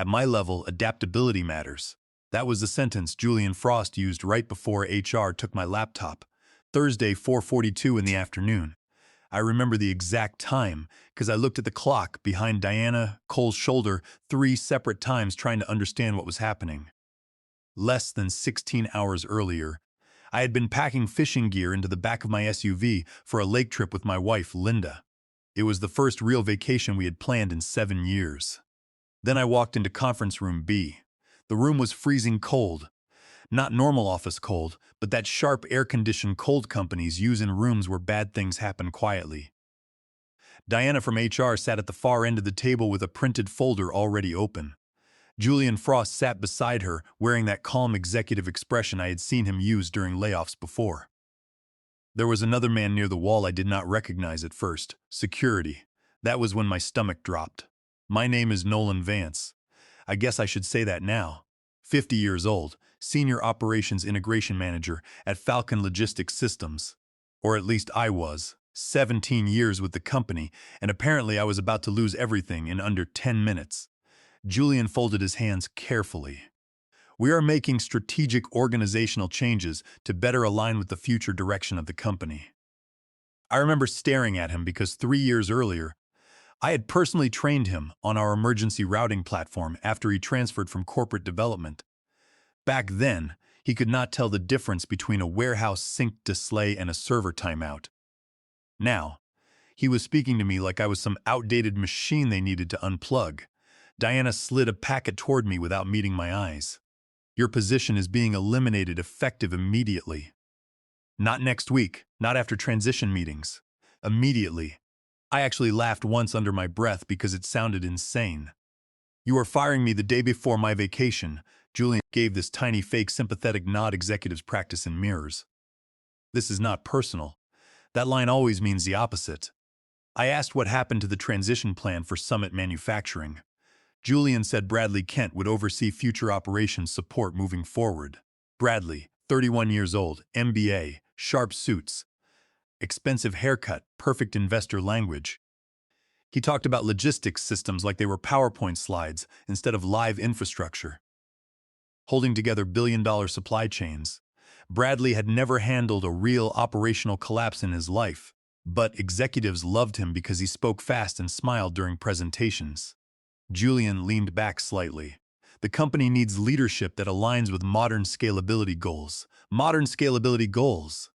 At my level, adaptability matters. That was the sentence Julian Frost used right before HR took my laptop. Thursday, 4:42 in the afternoon. I remember the exact time because I looked at the clock behind Diana Cole's shoulder 3 separate times trying to understand what was happening. Less than 16 hours earlier, I had been packing fishing gear into the back of my SUV for a lake trip with my wife, Linda. It was the first real vacation we had planned in 7 years. Then I walked into conference room B. The room was freezing cold. Not normal office cold, but that sharp air-conditioned cold companies use in rooms where bad things happen quietly. Diana from HR sat at the far end of the table with a printed folder already open. Julian Frost sat beside her, wearing that calm executive expression I had seen him use during layoffs before. There was another man near the wall I did not recognize at first. Security. That was when my stomach dropped. My name is Nolan Vance. I guess I should say that now. 50 years old, Senior Operations Integration Manager at Falcon Logistics Systems. Or at least I was. 17 years with the company, and apparently I was about to lose everything in under 10 minutes. Julian folded his hands carefully. We are making strategic organizational changes to better align with the future direction of the company. I remember staring at him because 3 years earlier, I had personally trained him on our emergency routing platform after he transferred from corporate development. Back then, he could not tell the difference between a warehouse sync display and a server timeout. Now, he was speaking to me like I was some outdated machine they needed to unplug. Diana slid a packet toward me without meeting my eyes. Your position is being eliminated effective immediately. Not next week, not after transition meetings. Immediately. I actually laughed once under my breath because it sounded insane. You are firing me the day before my vacation. Julian gave this tiny fake sympathetic nod executives practice in mirrors. This is not personal. That line always means the opposite. I asked what happened to the transition plan for Summit Manufacturing. Julian said Bradley Kent would oversee future operations support moving forward. Bradley, 31 years old, MBA, sharp suits, expensive haircut, perfect investor language. He talked about logistics systems like they were PowerPoint slides instead of live infrastructure. Holding together billion-dollar supply chains. Bradley had never handled a real operational collapse in his life, but executives loved him because he spoke fast and smiled during presentations. Julian leaned back slightly. The company needs leadership that aligns with modern scalability goals. Modern scalability goals.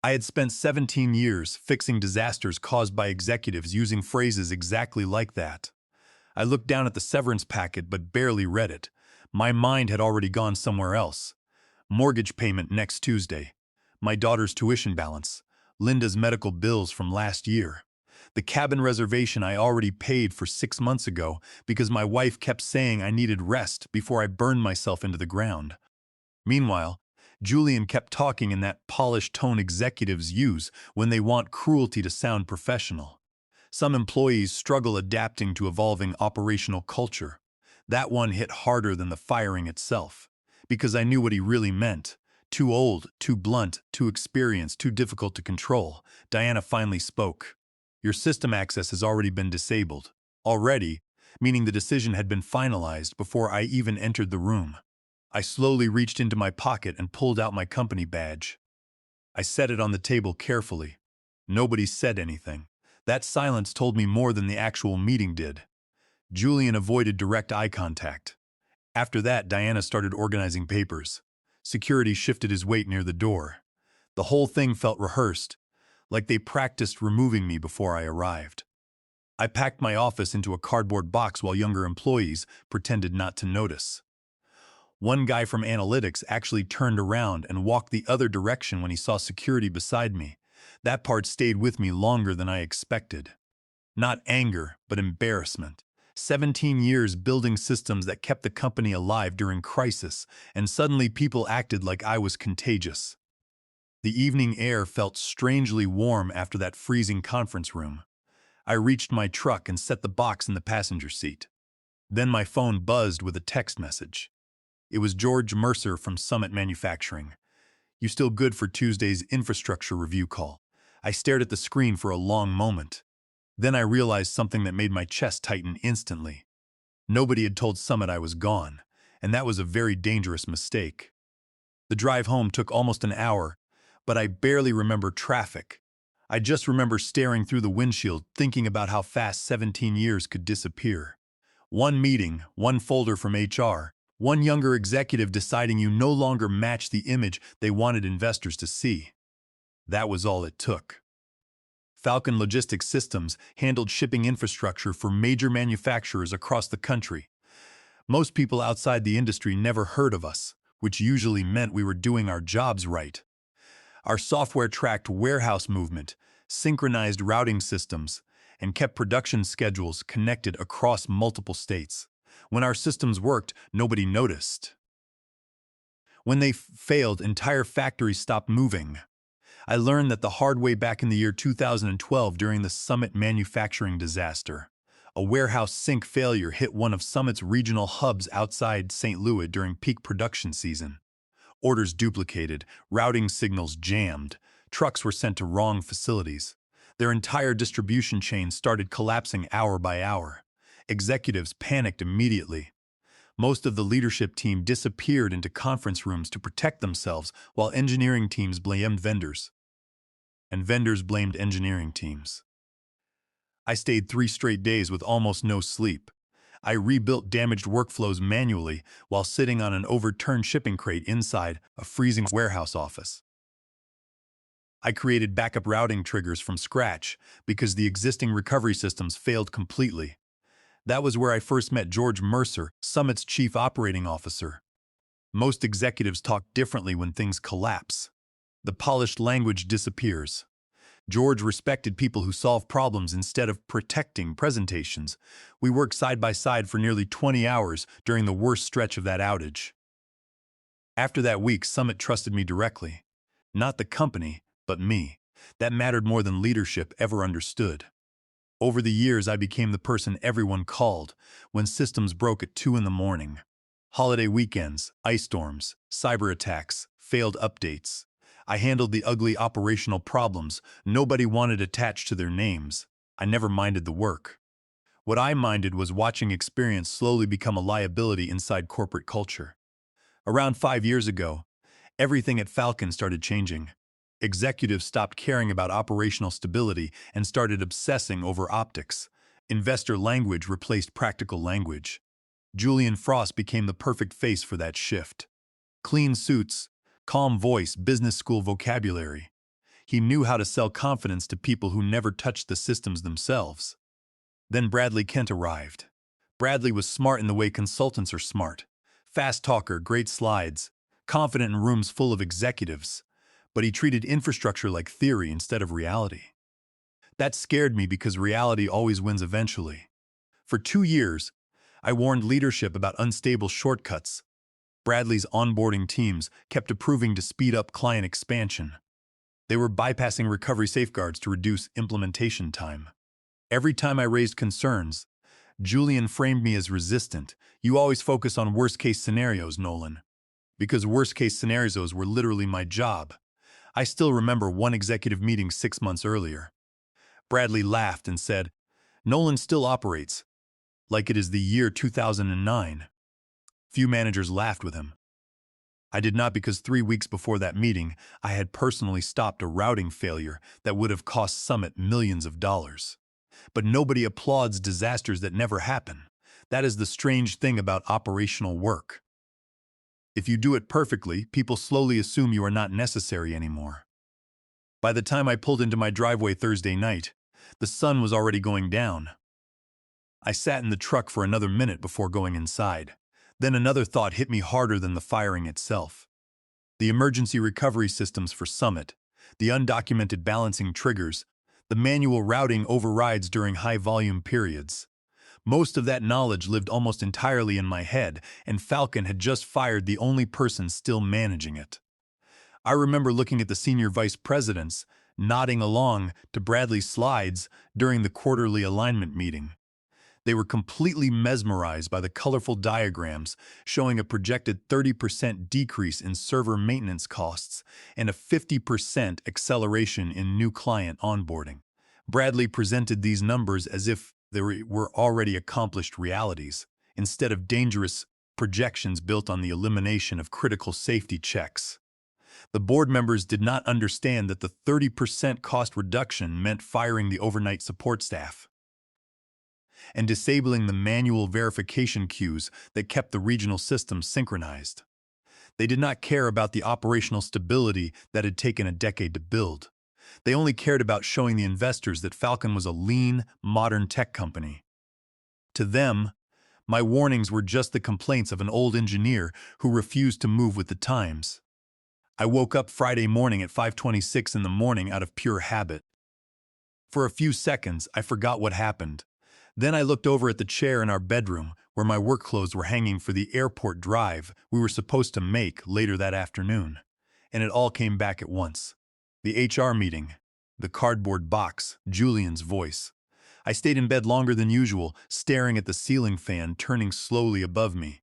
I had spent 17 years fixing disasters caused by executives using phrases exactly like that. I looked down at the severance packet but barely read it. My mind had already gone somewhere else. Mortgage payment next Tuesday. My daughter's tuition balance. Linda's medical bills from last year. The cabin reservation I already paid for 6 months ago because my wife kept saying I needed rest before I burned myself into the ground. Meanwhile, Julian kept talking in that polished tone executives use when they want cruelty to sound professional. Some employees struggle adapting to evolving operational culture. That one hit harder than the firing itself, because I knew what he really meant. Too old, too blunt, too experienced, too difficult to control. Diana finally spoke. Your system access has already been disabled. Already, meaning the decision had been finalized before I even entered the room. I slowly reached into my pocket and pulled out my company badge. I set it on the table carefully. Nobody said anything. That silence told me more than the actual meeting did. Julian avoided direct eye contact. After that, Diana started organizing papers. Security shifted his weight near the door. The whole thing felt rehearsed, like they practiced removing me before I arrived. I packed my office into a cardboard box while younger employees pretended not to notice. One guy from analytics actually turned around and walked the other direction when he saw security beside me. That part stayed with me longer than I expected. Not anger, but embarrassment. 17 years building systems that kept the company alive during crisis, and suddenly people acted like I was contagious. The evening air felt strangely warm after that freezing conference room. I reached my truck and set the box in the passenger seat. Then my phone buzzed with a text message. It was George Mercer from Summit Manufacturing. You still good for Tuesday's infrastructure review call? I stared at the screen for a long moment. Then I realized something that made my chest tighten instantly. Nobody had told Summit I was gone, and that was a very dangerous mistake. The drive home took almost an hour, but I barely remember traffic. I just remember staring through the windshield, thinking about how fast 17 years could disappear. One meeting, one folder from HR, one younger executive deciding you no longer match the image they wanted investors to see. That was all it took. Falcon Logistics Systems handled shipping infrastructure for major manufacturers across the country. Most people outside the industry never heard of us, which usually meant we were doing our jobs right. Our software tracked warehouse movement, synchronized routing systems, and kept production schedules connected across multiple states. When our systems worked, nobody noticed. When they failed, entire factories stopped moving. I learned that the hard way back in the year 2012 during the Summit manufacturing disaster. A warehouse sync failure hit one of Summit's regional hubs outside St. Louis during peak production season. Orders duplicated, routing signals jammed, trucks were sent to wrong facilities. Their entire distribution chain started collapsing hour by hour. Executives panicked immediately. Most of the leadership team disappeared into conference rooms to protect themselves, while engineering teams blamed vendors. And vendors blamed engineering teams. I stayed 3 straight days with almost no sleep. I rebuilt damaged workflows manually while sitting on an overturned shipping crate inside a freezing warehouse office. I created backup routing triggers from scratch because the existing recovery systems failed completely. That was where I first met George Mercer, Summit's chief operating officer. Most executives talk differently when things collapse. The polished language disappears. George respected people who solve problems instead of protecting presentations. We worked side by side for nearly 20 hours during the worst stretch of that outage. After that week, Summit trusted me directly. Not the company, but me. That mattered more than leadership ever understood. Over the years, I became the person everyone called when systems broke at 2 in the morning. Holiday weekends, ice storms, cyber attacks, failed updates. I handled the ugly operational problems nobody wanted attached to their names. I never minded the work. What I minded was watching experience slowly become a liability inside corporate culture. Around 5 years ago, everything at Falcon started changing. Executives stopped caring about operational stability and started obsessing over optics. Investor language replaced practical language. Julian Frost became the perfect face for that shift. Clean suits, calm voice, business school vocabulary. He knew how to sell confidence to people who never touched the systems themselves. Then Bradley Kent arrived. Bradley was smart in the way consultants are smart. Fast talker, great slides, confident in rooms full of executives. But he treated infrastructure like theory instead of reality. That scared me because reality always wins eventually. For 2 years, I warned leadership about unstable shortcuts. Bradley's onboarding teams kept approving to speed up client expansion. They were bypassing recovery safeguards to reduce implementation time. Every time I raised concerns, Julian framed me as resistant. You always focus on worst-case scenarios, Nolan. Because worst-case scenarios were literally my job. I still remember one executive meeting 6 months earlier. Bradley laughed and said, "Nolan still operates, like it is the year 2009. Few managers laughed with him. I did not, because 3 weeks before that meeting, I had personally stopped a routing failure that would have cost Summit millions of dollars. But nobody applauds disasters that never happen. That is the strange thing about operational work. If you do it perfectly, people slowly assume you are not necessary anymore. By the time I pulled into my driveway Thursday night, the sun was already going down. I sat in the truck for another minute before going inside. Then another thought hit me harder than the firing itself. The emergency recovery systems for Summit, the undocumented balancing triggers, the manual routing overrides during high-volume periods. Most of that knowledge lived almost entirely in my head, and Falcon had just fired the only person still managing it. I remember looking at the senior vice presidents, nodding along to Bradley's slides during the quarterly alignment meeting. They were completely mesmerized by the colorful diagrams showing a projected 30% decrease in server maintenance costs and a 50% acceleration in new client onboarding. Bradley presented these numbers as if they were already accomplished realities. instead of dangerous projections built on the elimination of critical safety checks. The board members did not understand that the 30% cost reduction meant firing the overnight support staff and disabling the manual verification queues that kept the regional systems synchronized. They did not care about the operational stability that had taken a decade to build. They only cared about showing the investors that Falcon was a lean, modern tech company. To them, my warnings were just the complaints of an old engineer who refused to move with the times. I woke up Friday morning at 5:26 in the morning out of pure habit. For a few seconds, I forgot what happened. Then I looked over at the chair in our bedroom where my work clothes were hanging for the airport drive we were supposed to make later that afternoon. And it all came back at once. The HR meeting, the cardboard box, Julian's voice. I stayed in bed longer than usual, staring at the ceiling fan turning slowly above me.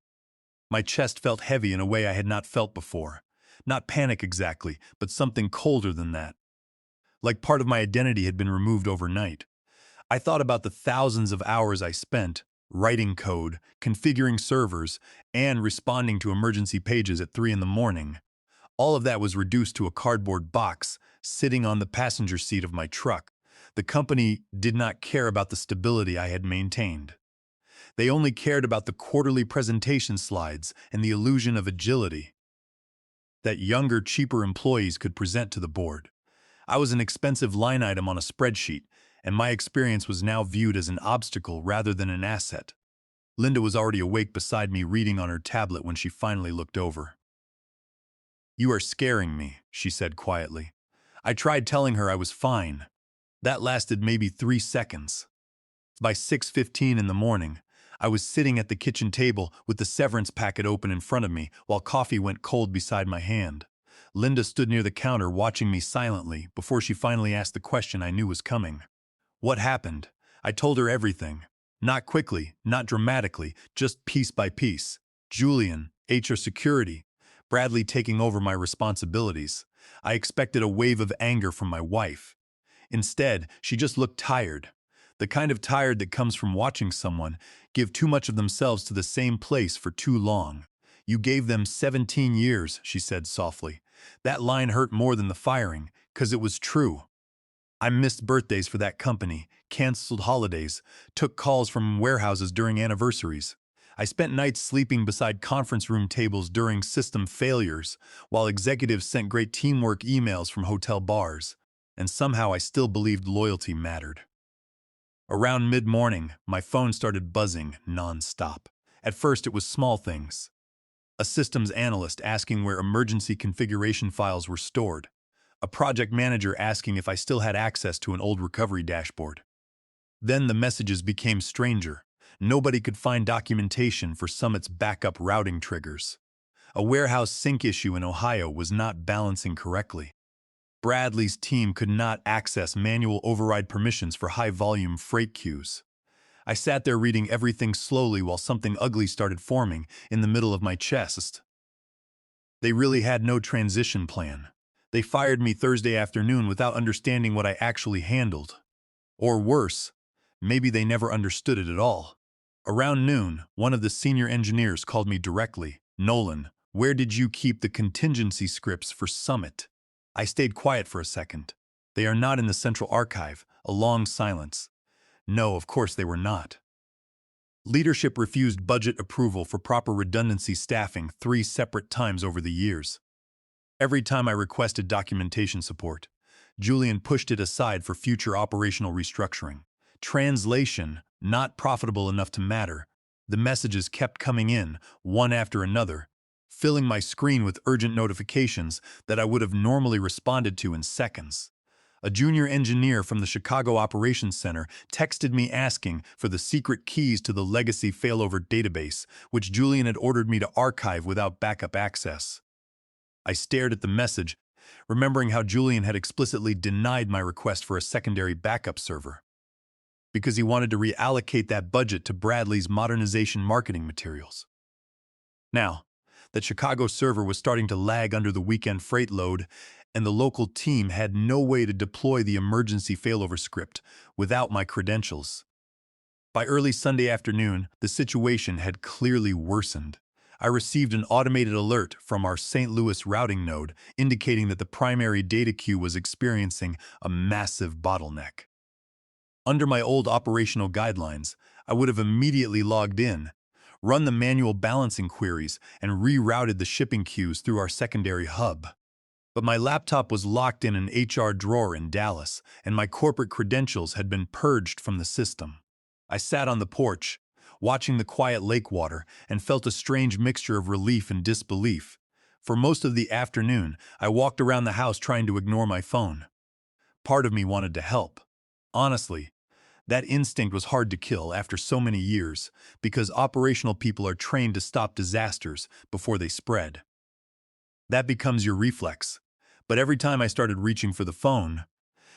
My chest felt heavy in a way I had not felt before. Not panic exactly, but something colder than that. Like part of my identity had been removed overnight. I thought about the thousands of hours I spent writing code, configuring servers, and responding to emergency pages at 3 in the morning. All of that was reduced to a cardboard box sitting on the passenger seat of my truck. The company did not care about the stability I had maintained. They only cared about the quarterly presentation slides and the illusion of agility that younger, cheaper employees could present to the board. I was an expensive line item on a spreadsheet, and my experience was now viewed as an obstacle rather than an asset. Linda was already awake beside me reading on her tablet when she finally looked over. "You are scaring me," she said quietly. I tried telling her I was fine. That lasted maybe 3 seconds. By 6:15 in the morning, I was sitting at the kitchen table with the severance packet open in front of me while coffee went cold beside my hand. Linda stood near the counter watching me silently before she finally asked the question I knew was coming. What happened? I told her everything. Not quickly, not dramatically, just piece by piece. Julian, HR security, Bradley taking over my responsibilities. I expected a wave of anger from my wife. Instead, she just looked tired. The kind of tired that comes from watching someone give too much of themselves to the same place for too long. "You gave them 17 years, she said softly. That line hurt more than the firing, 'cause it was true. I missed birthdays for that company, canceled holidays, took calls from warehouses during anniversaries. I spent nights sleeping beside conference room tables during system failures, while executives sent great teamwork emails from hotel bars. And somehow I still believed loyalty mattered." Around mid-morning, my phone started buzzing non-stop. At first, it was small things. A systems analyst asking where emergency configuration files were stored. A project manager asking if I still had access to an old recovery dashboard. Then the messages became stranger. Nobody could find documentation for Summit's backup routing triggers. A warehouse sync issue in Ohio was not balancing correctly. Bradley's team could not access manual override permissions for high-volume freight queues. I sat there reading everything slowly while something ugly started forming in the middle of my chest. They really had no transition plan. They fired me Thursday afternoon without understanding what I actually handled. Or worse, maybe they never understood it at all. Around noon, one of the senior engineers called me directly. "Nolan, where did you keep the contingency scripts for Summit?" I stayed quiet for a second. "They are not in the central archive." A long silence. No, of course they were not. Leadership refused budget approval for proper redundancy staffing 3 separate times over the years. Every time I requested documentation support, Julian pushed it aside for future operational restructuring. Translation, not profitable enough to matter. The messages kept coming in, one after another, filling my screen with urgent notifications that I would have normally responded to in seconds. A junior engineer from the Chicago Operations Center texted me asking for the secret keys to the legacy failover database, which Julian had ordered me to archive without backup access. I stared at the message, remembering how Julian had explicitly denied my request for a secondary backup server, because he wanted to reallocate that budget to Bradley's modernization marketing materials. Now, that Chicago server was starting to lag under the weekend freight load, and the local team had no way to deploy the emergency failover script without my credentials. By early Sunday afternoon, the situation had clearly worsened. I received an automated alert from our St. Louis routing node indicating that the primary data queue was experiencing a massive bottleneck. Under my old operational guidelines, I would have immediately logged in, run the manual balancing queries, and rerouted the shipping queues through our secondary hub. But my laptop was locked in an HR drawer in Dallas, and my corporate credentials had been purged from the system. I sat on the porch, watching the quiet lake water, and felt a strange mixture of relief and disbelief. For most of the afternoon, I walked around the house trying to ignore my phone. Part of me wanted to help. Honestly, that instinct was hard to kill after so many years, because operational people are trained to stop disasters before they spread. That becomes your reflex. But every time I started reaching for the phone,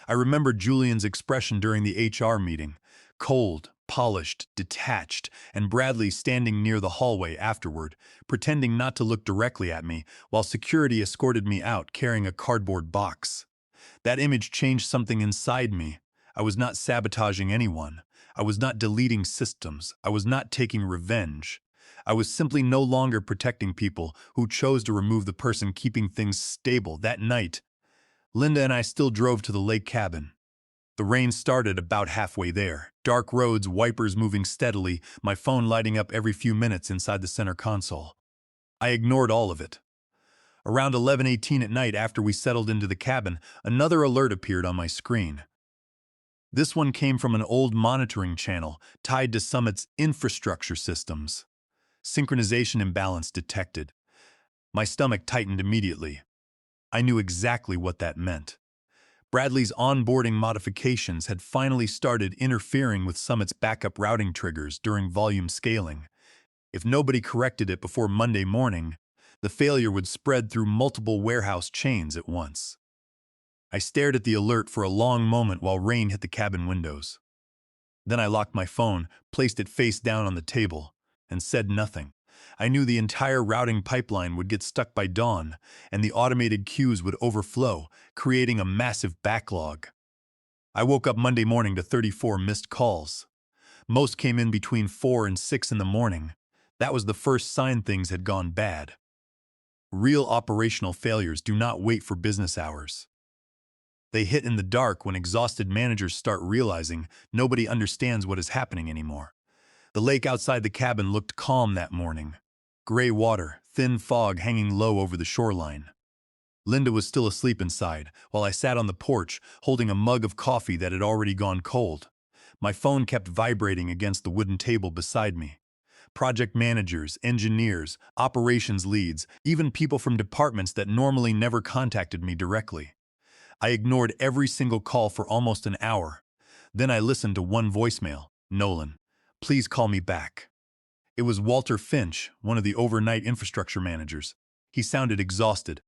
I remembered Julian's expression during the HR meeting, cold, polished, detached, and Bradley standing near the hallway afterward, pretending not to look directly at me while security escorted me out carrying a cardboard box. That image changed something inside me. I was not sabotaging anyone. I was not deleting systems. I was not taking revenge. I was simply no longer protecting people who chose to remove the person keeping things stable. That night, Linda and I still drove to the lake cabin. The rain started about halfway there. Dark roads, wipers moving steadily, my phone lighting up every few minutes inside the center console. I ignored all of it. Around 11:18 at night, after we settled into the cabin, another alert appeared on my screen. This one came from an old monitoring channel tied to Summit's infrastructure systems. Synchronization imbalance detected. My stomach tightened immediately. I knew exactly what that meant. Bradley's onboarding modifications had finally started interfering with Summit's backup routing triggers during volume scaling. If nobody corrected it before Monday morning, the failure would spread through multiple warehouse chains at once. I stared at the alert for a long moment while rain hit the cabin windows. Then I locked my phone, placed it face down on the table, and said nothing. I knew the entire routing pipeline would get stuck by dawn, and the automated queues would overflow, creating a massive backlog. I woke up Monday morning to 34 missed calls. Most came in between 4 and 6 in the morning. That was the first sign things had gone bad. Real operational failures do not wait for business hours. They hit in the dark when exhausted managers start realizing nobody understands what is happening anymore. The lake outside the cabin looked calm that morning. Gray water, thin fog hanging low over the shoreline. Linda was still asleep inside, while I sat on the porch, holding a mug of coffee that had already gone cold. My phone kept vibrating against the wooden table beside me. Project managers, engineers, operations leads, even people from departments that normally never contacted me directly. I ignored every single call for almost an hour. Then I listened to one voicemail. "Nolan, please call me back." It was Walter Finch, one of the overnight infrastructure managers. He sounded exhausted.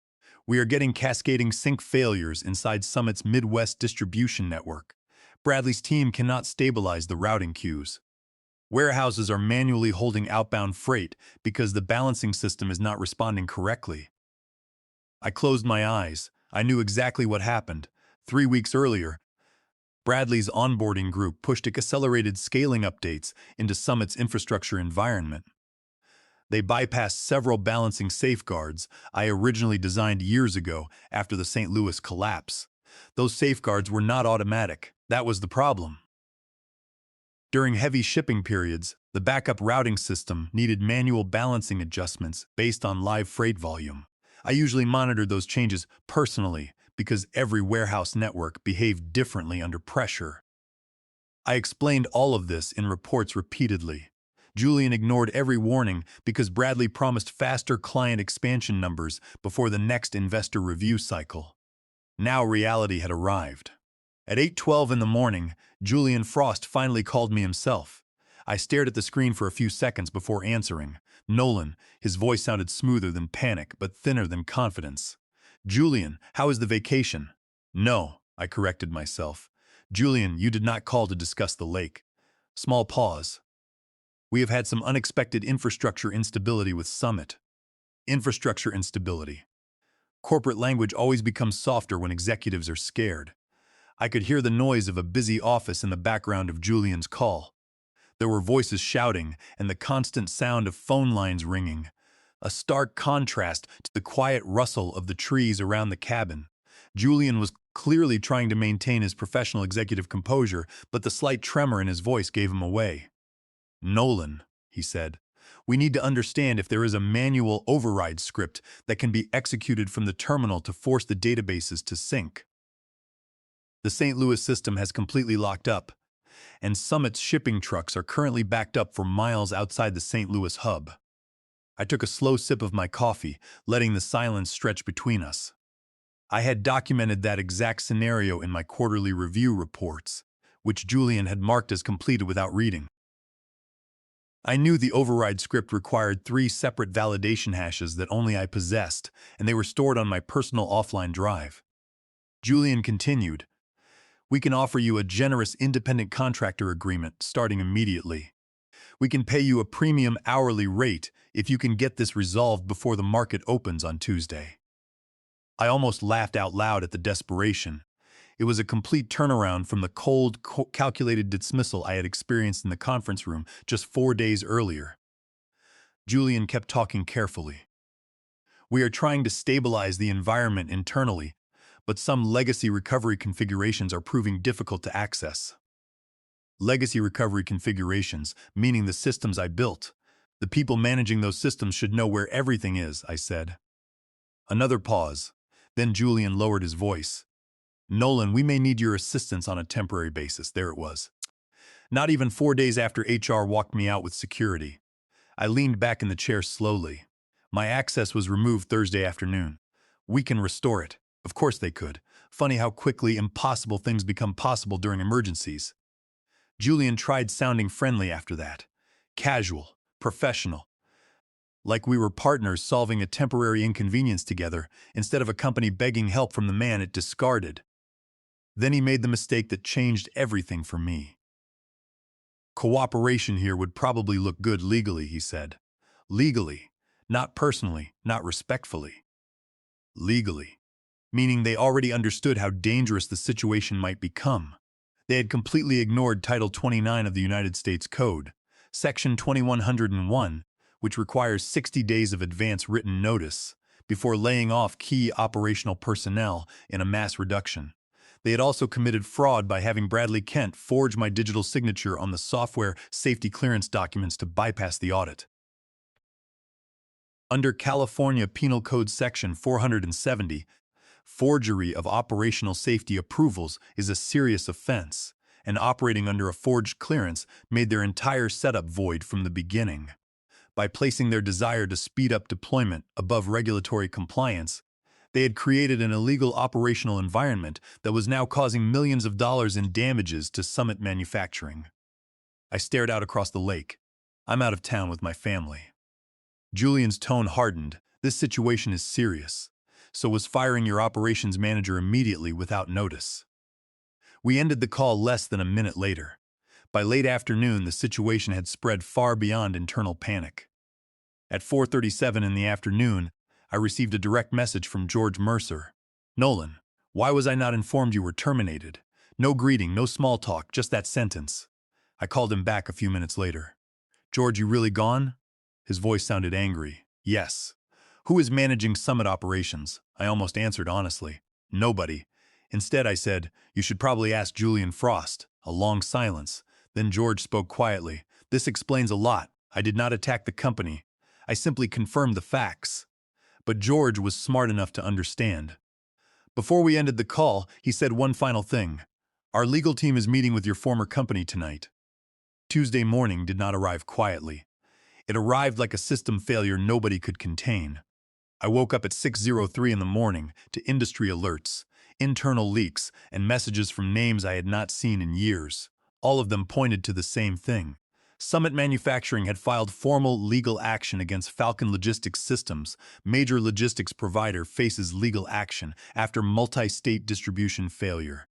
"We are getting cascading sync failures inside Summit's Midwest distribution network. Bradley's team cannot stabilize the routing queues. Warehouses are manually holding outbound freight because the balancing system is not responding correctly." I closed my eyes. I knew exactly what happened. 3 weeks earlier, Bradley's onboarding group pushed accelerated scaling updates into Summit's infrastructure environment. They bypassed several balancing safeguards I originally designed years ago after the St. Louis collapse. Those safeguards were not automatic. That was the problem. During heavy shipping periods, the backup routing system needed manual balancing adjustments based on live freight volume. I usually monitored those changes personally because every warehouse network behaved differently under pressure. I explained all of this in reports repeatedly. Julian ignored every warning because Bradley promised faster client expansion numbers before the next investor review cycle. Now reality had arrived. At 8:12 in the morning, Julian Frost finally called me himself. I stared at the screen for a few seconds before answering. "Nolan," his voice sounded smoother than panic, but thinner than confidence. "Julian, how is the vacation?" "No," I corrected myself. "Julian, you did not call to discuss the lake." Small pause. "We have had some unexpected infrastructure instability with Summit." Infrastructure instability. Corporate language always becomes softer when executives are scared. I could hear the noise of a busy office in the background of Julian's call. There were voices shouting and the constant sound of phone lines ringing, a stark contrast to the quiet rustle of the trees around the cabin. Julian was clearly trying to maintain his professional executive composure, but the slight tremor in his voice gave him away. "Nolan," he said, "we need to understand if there is a manual override script that can be executed from the terminal to force the databases to sync. The St. Louis system has completely locked up, and Summit's shipping trucks are currently backed up for miles outside the St. Louis hub." I took a slow sip of my coffee, letting the silence stretch between us. I had documented that exact scenario in my quarterly review reports, which Julian had marked as completed without reading. I knew the override script required 3 separate validation hashes that only I possessed, and they were stored on my personal offline drive. Julian continued, "We can offer you a generous independent contractor agreement starting immediately. We can pay you a premium hourly rate if you can get this resolved before the market opens on Tuesday." I almost laughed out loud at the desperation. It was a complete turnaround from the cold, calculated dismissal I had experienced in the conference room just 4 days earlier. Julian kept talking carefully. "We are trying to stabilize the environment internally, but some legacy recovery configurations are proving difficult to access." Legacy recovery configurations, meaning the systems I built. "The people managing those systems should know where everything is," I said. Another pause. Then Julian lowered his voice. "Nolan, we may need your assistance on a temporary basis." There it was. Not even 4 days after HR walked me out with security. I leaned back in the chair slowly. My access was removed Thursday afternoon. We can restore it. Of course they could. Funny how quickly impossible things become possible during emergencies. Julian tried sounding friendly after that. Casual, professional. Like we were partners solving a temporary inconvenience together, instead of a company begging help from the man it discarded. Then he made the mistake that changed everything for me. "Cooperation here would probably look good legally," he said. "Legally. Not personally, not respectfully. Legally. Meaning they already understood how dangerous the situation might become. They had completely ignored Title 29 of the United States Code, Section 2101, which requires 60 days of advance written notice before laying off key operational personnel in a mass reduction. They had also committed fraud by having Bradley Kent forge my digital signature on the software safety clearance documents to bypass the audit. Under California Penal Code Section 470, forgery of operational safety approvals is a serious offense, and operating under a forged clearance made their entire setup void from the beginning. By placing their desire to speed up deployment above regulatory compliance, they had created an illegal operational environment that was now causing millions of dollars in damages to Summit Manufacturing. I stared out across the lake. I'm out of town with my family. Julian's tone hardened. "This situation is serious. So was firing your operations manager immediately without notice." We ended the call less than a minute later. By late afternoon, the situation had spread far beyond internal panic. At 4:37 in the afternoon, I received a direct message from George Mercer. "Nolan, why was I not informed you were terminated?" No greeting, no small talk, just that sentence. I called him back a few minutes later. "George, you really gone?" His voice sounded angry. "Yes." "Who is managing Summit operations?" I almost answered honestly. "Nobody." Instead, I said, "You should probably ask Julian Frost." A long silence. Then George spoke quietly. "This explains a lot. I did not attack the company. I simply confirmed the facts." But George was smart enough to understand. Before we ended the call, he said one final thing. "Our legal team is meeting with your former company tonight." Tuesday morning did not arrive quietly. It arrived like a system failure nobody could contain. I woke up at 6:03 in the morning to industry alerts, internal leaks, and messages from names I had not seen in years. All of them pointed to the same thing. Summit Manufacturing had filed formal legal action against Falcon Logistics Systems. Major logistics provider faces legal action after multi-state distribution failure.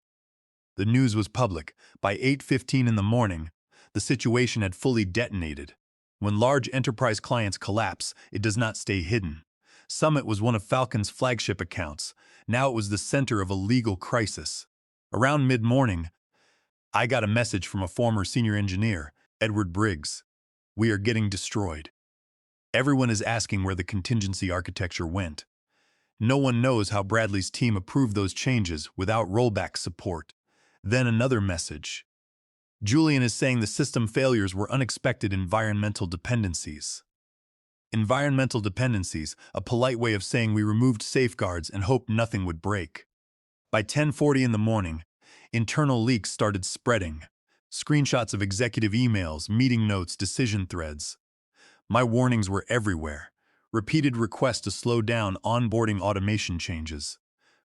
The news was public. By 8:15 in the morning, the situation had fully detonated. When large enterprise clients collapse, it does not stay hidden. Summit was one of Falcon's flagship accounts. Now it was the center of a legal crisis. Around mid-morning, I got a message from a former senior engineer. Edward Briggs. We are getting destroyed. Everyone is asking where the contingency architecture went. No one knows how Bradley's team approved those changes without rollback support. Then another message. Julian is saying the system failures were unexpected environmental dependencies. Environmental dependencies, a polite way of saying we removed safeguards and hoped nothing would break. By 10:40 in the morning, internal leaks started spreading. Screenshots of executive emails, meeting notes, decision threads. My warnings were everywhere. Repeated requests to slow down onboarding automation changes.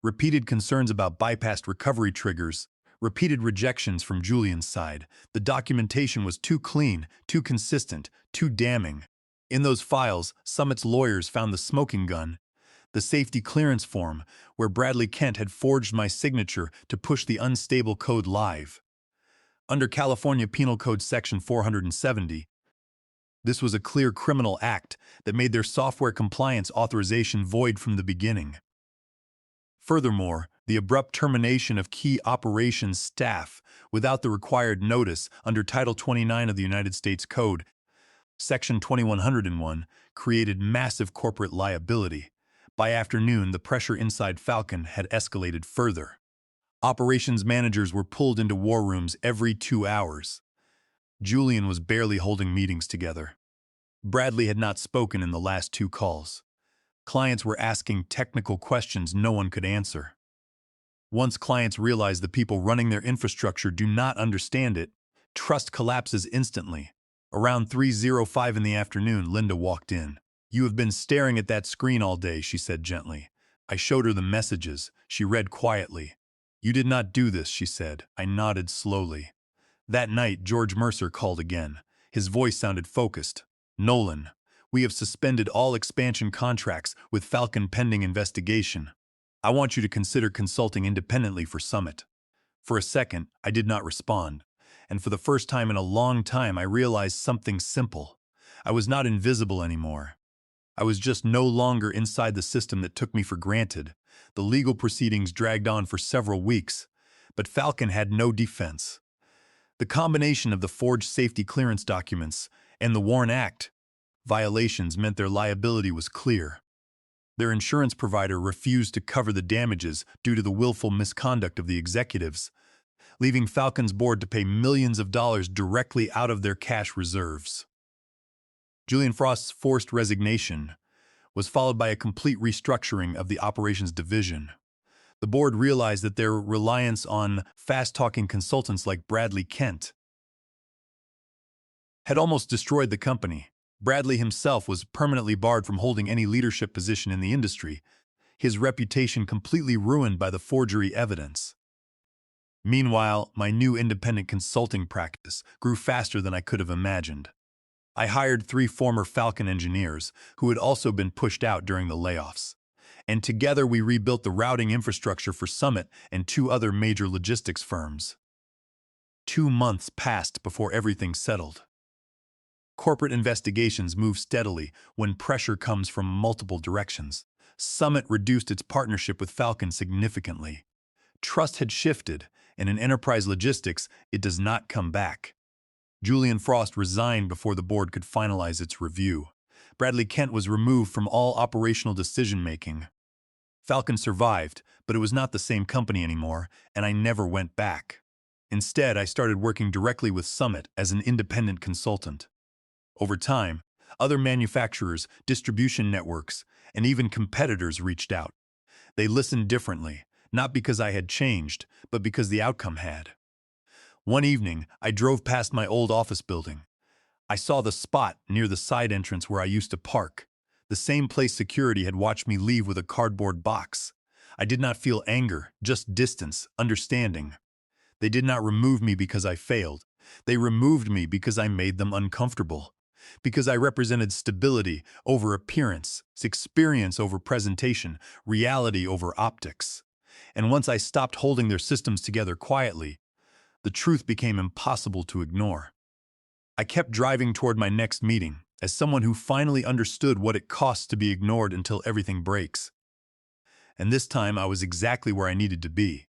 Repeated concerns about bypassed recovery triggers. Repeated rejections from Julian's side. The documentation was too clean, too consistent, too damning. In those files, Summit's lawyers found the smoking gun, the safety clearance form, where Bradley Kent had forged my signature to push the unstable code live. Under California Penal Code Section 470, this was a clear criminal act that made their software compliance authorization void from the beginning. Furthermore, the abrupt termination of key operations staff without the required notice under Title 29 of the United States Code, Section 2101, created massive corporate liability. By afternoon, the pressure inside Falcon had escalated further. Operations managers were pulled into war rooms every 2 hours. Julian was barely holding meetings together. Bradley had not spoken in the last 2 calls. Clients were asking technical questions no one could answer. Once clients realize the people running their infrastructure do not understand it, trust collapses instantly. Around 3:05 in the afternoon, Linda walked in. "You have been staring at that screen all day," she said gently. I showed her the messages. She read quietly. "You did not do this," she said. I nodded slowly. That night, George Mercer called again. His voice sounded focused. "Nolan, we have suspended all expansion contracts with Falcon pending investigation. I want you to consider consulting independently for Summit." For a second, I did not respond. And for the first time in a long time, I realized something simple. I was not invisible anymore. I was just no longer inside the system that took me for granted. The legal proceedings dragged on for several weeks, but Falcon had no defense. The combination of the forged safety clearance documents and the WARN Act violations meant their liability was clear. Their insurance provider refused to cover the damages due to the willful misconduct of the executives, leaving Falcon's board to pay millions of dollars directly out of their cash reserves. Julian Frost's forced resignation was followed by a complete restructuring of the operations division. The board realized that their reliance on fast-talking consultants like Bradley Kent had almost destroyed the company. Bradley himself was permanently barred from holding any leadership position in the industry, his reputation completely ruined by the forgery evidence. Meanwhile, my new independent consulting practice grew faster than I could have imagined. I hired 3 former Falcon engineers who had also been pushed out during the layoffs. And together we rebuilt the routing infrastructure for Summit and 2 other major logistics firms. 2 months passed before everything settled. Corporate investigations move steadily when pressure comes from multiple directions. Summit reduced its partnership with Falcon significantly. Trust had shifted, and in enterprise logistics, it does not come back. Julian Frost resigned before the board could finalize its review. Bradley Kent was removed from all operational decision-making. Falcon survived, but it was not the same company anymore, and I never went back. Instead, I started working directly with Summit as an independent consultant. Over time, other manufacturers, distribution networks, and even competitors reached out. They listened differently, not because I had changed, but because the outcome had. One evening, I drove past my old office building. I saw the spot near the side entrance where I used to park, the same place security had watched me leave with a cardboard box. I did not feel anger, just distance, understanding. They did not remove me because I failed. They removed me because I made them uncomfortable. Because I represented stability over appearance, experience over presentation, reality over optics. And once I stopped holding their systems together quietly, the truth became impossible to ignore. I kept driving toward my next meeting as someone who finally understood what it costs to be ignored until everything breaks. And this time I was exactly where I needed to be.